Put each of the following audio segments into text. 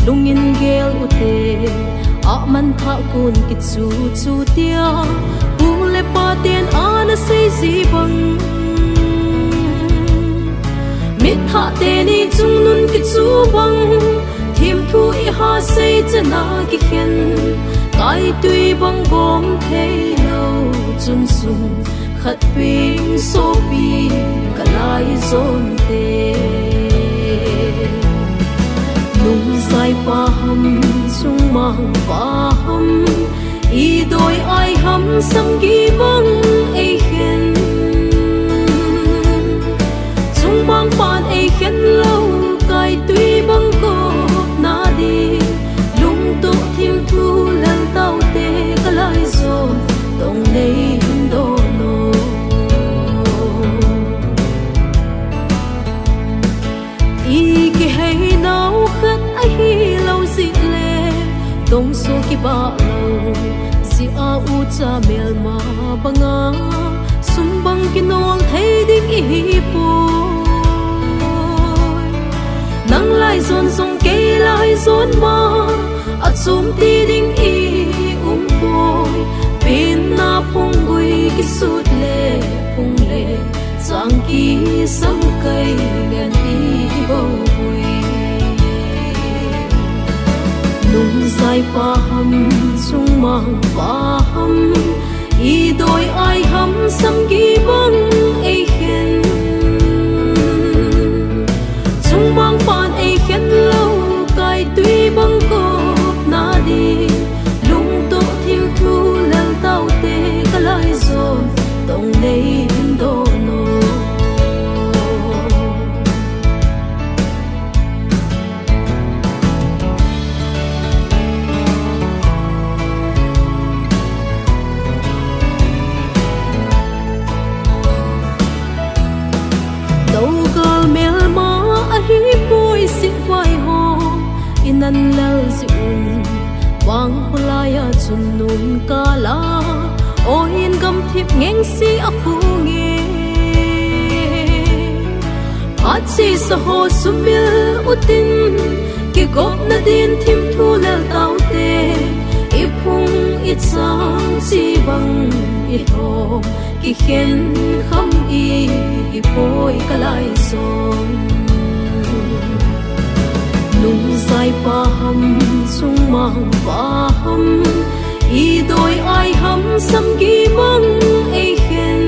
lungin gel ute a man tha kun ki chu chu tia ule pa ten ana sei zi bang mit tha te ni chung nun ki chu bang thim thu I ha sei chana ki khen kai tui bang bom thei lo chung sung khat ping so pi kalai zon te lung sai pa ham chung mang pa ham I doi ai ham sam gi bang ei khen chung mang pan ei khen lo kai tui bang ko na di lung to thim thu lan tau te kalai zon tong nei do no I ki hay nau khat ai hi lo si le tong so ki ba lo si a u cha mel ma banga sum bang ki nong thei ding I hi po nang lai zon song ke lai zon ma at sum ti ding I boy pin na phung gui ki sut le phung le sang ki sam kai gan I bo gui lung sai pa ham chung mang pa ham I doi ai ham sam gi bang ei khen chung mang pan ei khen lo kai tui bang ko na di lung to thim thu lal tau te kalai zon tong nei do no inan lal si wang hulaya chun nun kala o in gam thip ngeng si aku nge at si sa ho sumil utin ki gop na din thim thu lal tau te ipung itsang si bang I ho ki khen kham I poi kalai song lung sai pa ham chung mang pa ham I doi ai ham sam gi bang ei khen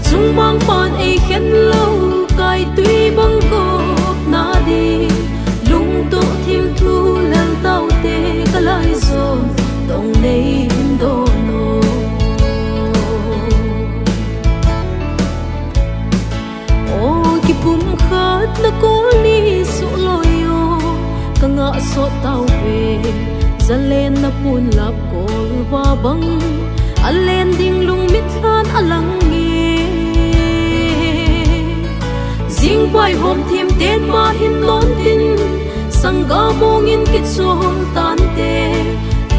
chung mang pan ei khen lo kai tui bang ko na di lung to thim thu lan tau te kalai zon tong nei do no o ki pum khat na ko ni su loyo kanga so tau ve zalen na pun lap kol wa bang alen ding lung mit han alang nge jing bai hom thim ten ma hin lon tin sanga mong in ki chol tan te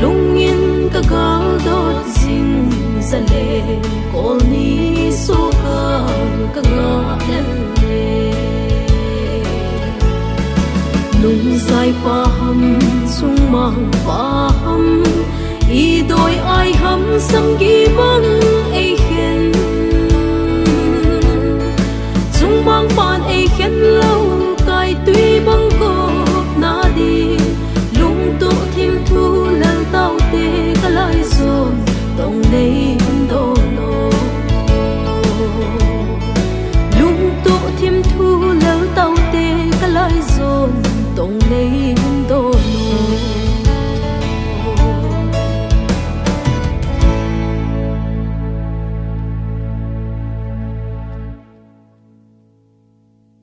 lungin ka gal dot jing zalen kol ni so ka nga len lung sai pa ham chung mang pa ham I doi ai ham sam gi bang